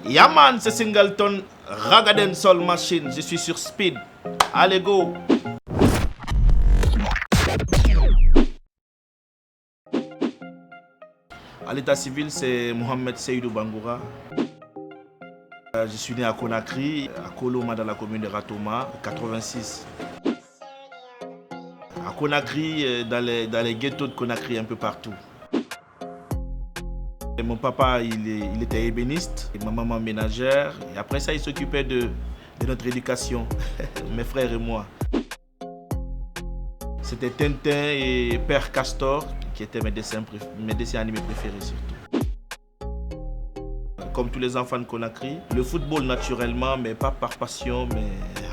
Yaman, c'est Singleton, Ragaden Soul Machine, je suis sur Speed. Allez, go! À l'état civil, c'est Mohamed Seydou Bangoura. Je suis né à Conakry, à Koloma dans la commune de Ratoma, 86. À Conakry, dans les ghettos de Conakry, un peu partout. Et mon papa, il était ébéniste, et ma maman ménagère. Et après ça, il s'occupait de notre éducation, mes frères et moi. C'était Tintin et Père Castor qui étaient mes dessins animés préférés surtout. Comme tous les enfants de Conakry, le football naturellement, mais pas par passion, mais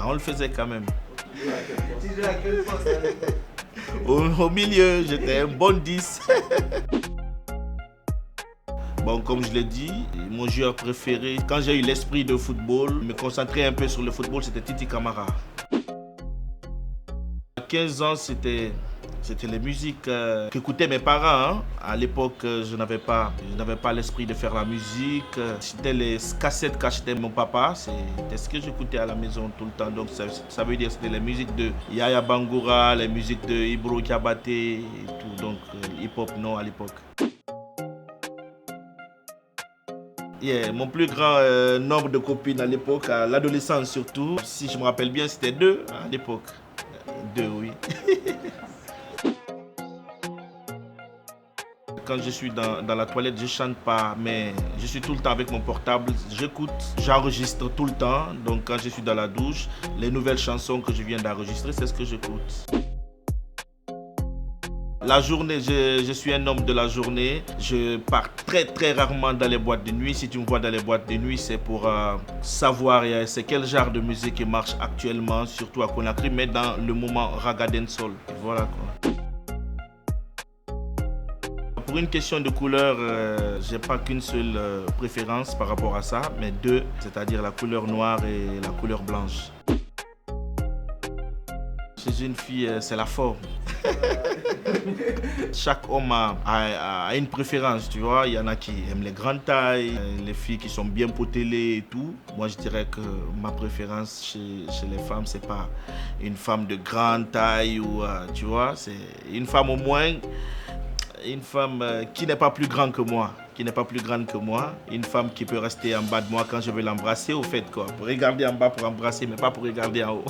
on le faisait quand même. Au milieu, j'étais un bon 10. Bon, comme je l'ai dit, mon joueur préféré, quand j'ai eu l'esprit de football, me concentrer un peu sur le football, c'était Titi Camara. À 15 ans, c'était les musiques qu'écoutaient mes parents. À l'époque, je n'avais pas l'esprit de faire la musique. C'était les cassettes qu'achetait mon papa. C'était ce que j'écoutais à la maison tout le temps. Donc ça veut dire que c'était les musiques de Yaya Bangoura, les musiques de Ibro Kiabaté et tout. Donc hip-hop non à l'époque. Yeah, mon plus grand nombre de copines à l'époque, à l'adolescence surtout, si je me rappelle bien, c'était 2 à l'époque. 2, oui. Quand je suis dans la toilette, je ne chante pas, mais je suis tout le temps avec mon portable. J'écoute, j'enregistre tout le temps. Donc quand je suis dans la douche, les nouvelles chansons que je viens d'enregistrer, c'est ce que j'écoute. La journée, je suis un homme de la journée. Je pars très très rarement dans les boîtes de nuit. Si tu me vois dans les boîtes de nuit, c'est pour savoir c'est quel genre de musique qui marche actuellement, surtout à Conakry, mais dans le moment Ragaden Soul. Voilà quoi. Pour une question de couleur, j'ai pas qu'une seule préférence par rapport à ça, mais 2, c'est-à-dire la couleur noire et la couleur blanche. Chez une fille, c'est la forme. Chaque homme a une préférence, tu vois. Il y en a qui aiment les grandes tailles, les filles qui sont bien potelées et tout. Moi, je dirais que ma préférence chez les femmes, c'est pas une femme de grande taille ou, tu vois, c'est une femme au moins, une femme qui n'est pas plus grande que moi. Une femme qui peut rester en bas de moi quand je veux l'embrasser, au fait, quoi. Pour regarder en bas pour embrasser, mais pas pour regarder en haut.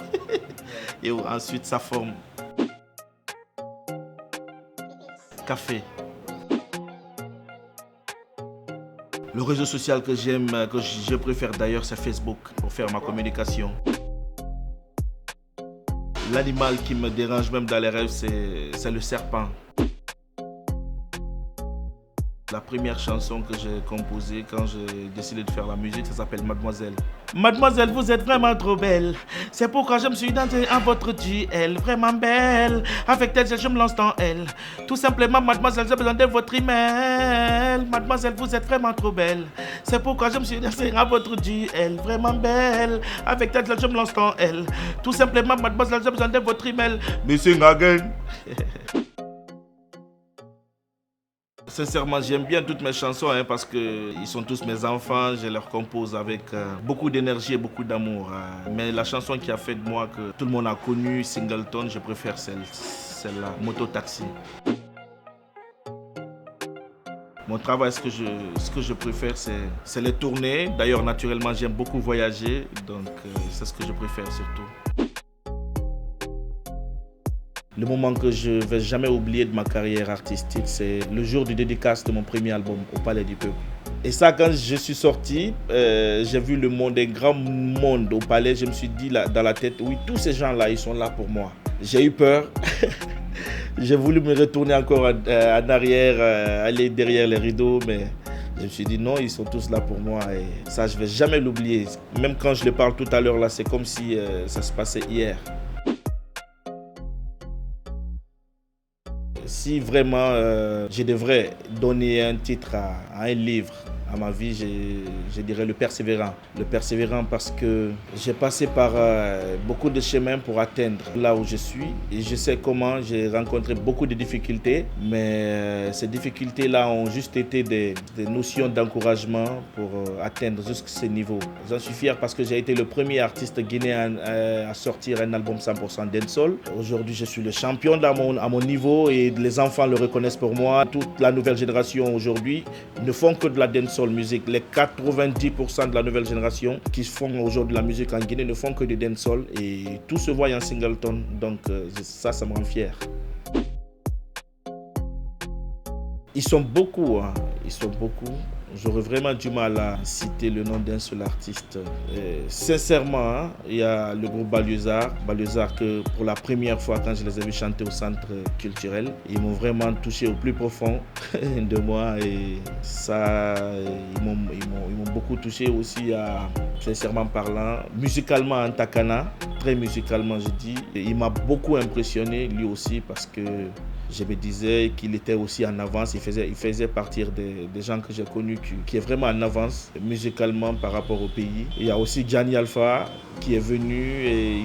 Et ensuite, sa forme. Café. Le réseau social que j'aime, que je préfère d'ailleurs, c'est Facebook pour faire ma communication. L'animal qui me dérange même dans les rêves, c'est le serpent. La première chanson que j'ai composée quand j'ai décidé de faire la musique, ça s'appelle Mademoiselle. Mademoiselle, vous êtes vraiment trop belle. C'est pourquoi je me suis dansé à votre duel. Vraiment belle. Avec elle, je me lance dans elle. Tout simplement, mademoiselle, j'ai besoin de votre email. Mademoiselle, vous êtes vraiment trop belle. C'est pourquoi je me suis dansé à votre duel. Vraiment belle. Avec elle, je me lance dans elle. Tout simplement, mademoiselle, j'ai besoin de votre email. Missing again. Sincèrement, j'aime bien toutes mes chansons parce qu'ils sont tous mes enfants. Je leur compose avec beaucoup d'énergie et beaucoup d'amour. Mais la chanson qui a fait de moi que tout le monde a connue, Singleton, je préfère celle-là, Moto Taxi. Mon travail, ce que je préfère, c'est les tournées. D'ailleurs, naturellement, j'aime beaucoup voyager. Donc, c'est ce que je préfère surtout. Le moment que je ne vais jamais oublier de ma carrière artistique, c'est le jour du dédicace de mon premier album, Au Palais du Peuple. Et ça, quand je suis sorti, j'ai vu le monde, un grand monde au Palais. Je me suis dit dans la tête, oui, tous ces gens-là, ils sont là pour moi. J'ai eu peur. J'ai voulu me retourner encore en arrière, aller derrière les rideaux, mais je me suis dit non, ils sont tous là pour moi. Et ça, je ne vais jamais l'oublier. Même quand je le parle tout à l'heure, là, c'est comme si ça se passait hier. Si vraiment je devrais donner un titre à un livre, à ma vie, je dirais le persévérant. Le persévérant parce que j'ai passé par beaucoup de chemins pour atteindre là où je suis. Et je sais comment j'ai rencontré beaucoup de difficultés, mais ces difficultés-là ont juste été des notions d'encouragement pour atteindre jusqu'à ce niveau. J'en suis fier parce que j'ai été le premier artiste guinéen à sortir un album 100% dancehall. Aujourd'hui, je suis le champion à mon niveau et les enfants le reconnaissent pour moi. Toute la nouvelle génération aujourd'hui ne font que de la dancehall musique. Les 90% de la nouvelle génération qui font aujourd'hui la musique en Guinée ne font que du dancehall et tout se voit en Singleton. Donc ça me rend fier. Ils sont beaucoup, hein. Ils sont beaucoup. J'aurais vraiment du mal à citer le nom d'un seul artiste. Sincèrement, hein, il y a le groupe Baluzard. Baluzard que pour la première fois quand je les ai vus chanter au centre culturel, ils m'ont vraiment touché au plus profond de moi et ça, ils m'ont beaucoup touché aussi, sincèrement parlant, musicalement en Takana, très musicalement je dis. Et il m'a beaucoup impressionné lui aussi parce que je me disais qu'il était aussi en avance, il faisait partie des gens que j'ai connus qui est vraiment en avance musicalement par rapport au pays. Il y a aussi Gianni Alpha qui est venu et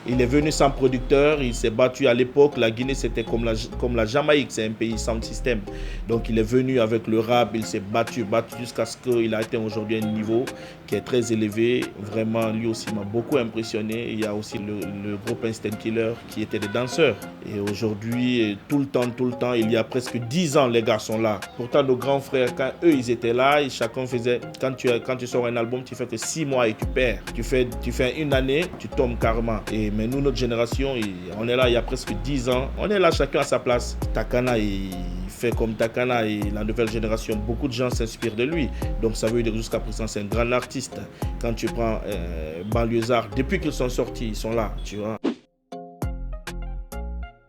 il est venu sans producteur, il s'est battu à l'époque, la Guinée c'était comme la Jamaïque, c'est un pays sound system. Donc il est venu avec le rap, il s'est battu jusqu'à ce qu'il a atteint aujourd'hui un niveau qui est très élevé. Vraiment lui aussi m'a beaucoup impressionné. Il y a aussi le groupe Instant Killer qui était des danseurs. Et aujourd'hui, tout le temps, il y a presque 10 ans, les gars sont là. Pourtant, nos grands frères, quand eux, ils étaient là, et chacun faisait, quand tu sors un album, tu fais que 6 mois et tu perds. Tu fais une année, tu tombes carrément. Mais nous, notre génération, on est là il y a presque 10 ans. On est là, chacun à sa place. Takana, il fait comme Takana et la nouvelle génération, beaucoup de gens s'inspirent de lui. Donc ça veut dire jusqu'à présent, c'est un grand artiste. Quand tu prends Banlieusard, depuis qu'ils sont sortis, ils sont là, tu vois.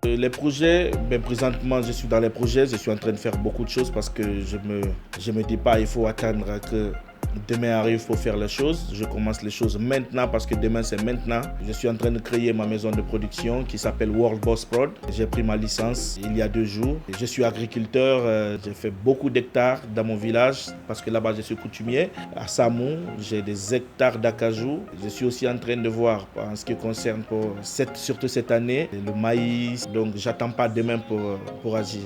Les projets, présentement je suis dans les projets, je suis en train de faire beaucoup de choses parce que je me dis pas il faut attendre que demain arrive pour faire les choses. Je commence les choses maintenant parce que demain c'est maintenant. Je suis en train de créer ma maison de production qui s'appelle World Boss Prod. J'ai pris ma licence il y a 2 jours. Je suis agriculteur, j'ai fait beaucoup d'hectares dans mon village parce que là-bas je suis coutumier. À Samou, j'ai des hectares d'acajou. Je suis aussi en train de voir en ce qui concerne surtout cette année, le maïs. Donc j'attends pas demain pour agir.